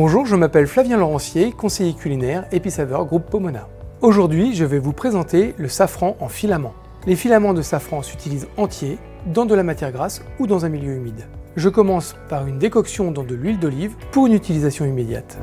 Bonjour, je m'appelle Flavien Laurentier, conseiller culinaire Epicsaveur Groupe Pomona. Aujourd'hui, je vais vous présenter le safran en filaments. Les filaments de safran s'utilisent entiers, dans de la matière grasse ou dans un milieu humide. Je commence par une décoction dans de l'huile d'olive pour une utilisation immédiate.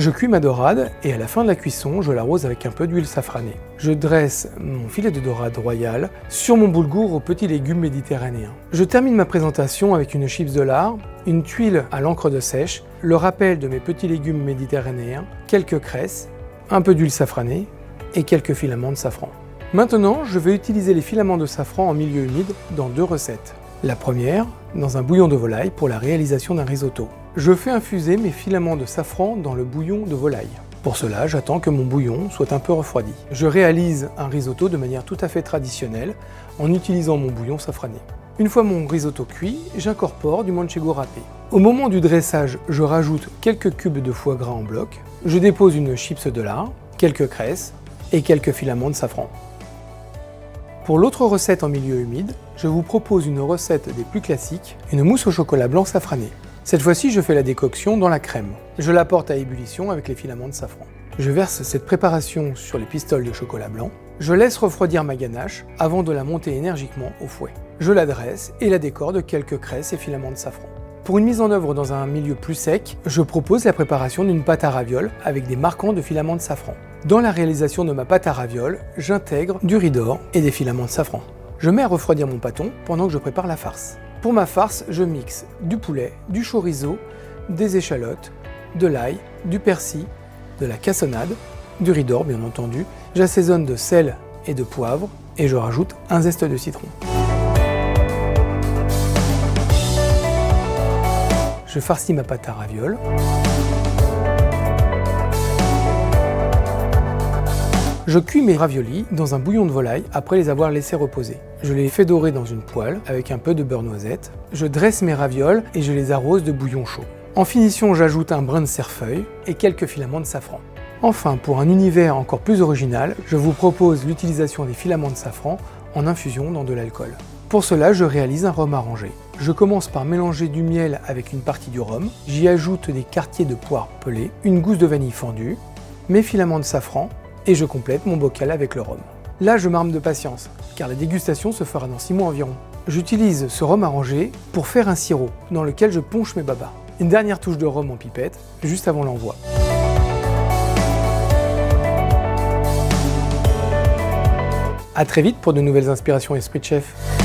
Je cuis ma dorade et à la fin de la cuisson, je l'arrose avec un peu d'huile safranée. Je dresse mon filet de dorade royal sur mon boulgour aux petits légumes méditerranéens. Je termine ma présentation avec une chips de lard, une tuile à l'encre de sèche, le rappel de mes petits légumes méditerranéens, quelques cresses, un peu d'huile safranée et quelques filaments de safran. Maintenant, je vais utiliser les filaments de safran en milieu humide dans deux recettes. La première, dans un bouillon de volaille pour la réalisation d'un risotto. Je fais infuser mes filaments de safran dans le bouillon de volaille. Pour cela, j'attends que mon bouillon soit un peu refroidi. Je réalise un risotto de manière tout à fait traditionnelle en utilisant mon bouillon safrané. Une fois mon risotto cuit, j'incorpore du manchego râpé. Au moment du dressage, je rajoute quelques cubes de foie gras en bloc. Je dépose une chips de lard, quelques cresses et quelques filaments de safran. Pour l'autre recette en milieu humide, je vous propose une recette des plus classiques, une mousse au chocolat blanc safrané. Cette fois-ci, je fais la décoction dans la crème. Je la porte à ébullition avec les filaments de safran. Je verse cette préparation sur les pistoles de chocolat blanc. Je laisse refroidir ma ganache avant de la monter énergiquement au fouet. Je la dresse et la décore de quelques cresses et filaments de safran. Pour une mise en œuvre dans un milieu plus sec, je propose la préparation d'une pâte à ravioles avec des marquants de filaments de safran. Dans la réalisation de ma pâte à ravioles, j'intègre du riz d'or et des filaments de safran. Je mets à refroidir mon pâton pendant que je prépare la farce. Pour ma farce, je mixe du poulet, du chorizo, des échalotes, de l'ail, du persil, de la cassonade, du riz d'or bien entendu. J'assaisonne de sel et de poivre et je rajoute un zeste de citron. Je farcis ma pâte à ravioles. Je cuis mes raviolis dans un bouillon de volaille après les avoir laissés reposer. Je les fais dorer dans une poêle avec un peu de beurre noisette. Je dresse mes ravioles et je les arrose de bouillon chaud. En finition, j'ajoute un brin de cerfeuil et quelques filaments de safran. Enfin, pour un univers encore plus original, je vous propose l'utilisation des filaments de safran en infusion dans de l'alcool. Pour cela, je réalise un rhum arrangé. Je commence par mélanger du miel avec une partie du rhum. J'y ajoute des quartiers de poire pelés, une gousse de vanille fendue, mes filaments de safran, et je complète mon bocal avec le rhum. Là, je m'arme de patience, car la dégustation se fera dans 6 mois environ. J'utilise ce rhum arrangé pour faire un sirop dans lequel je ponche mes babas. Une dernière touche de rhum en pipette, juste avant l'envoi. A très vite pour de nouvelles inspirations Esprit de Chef.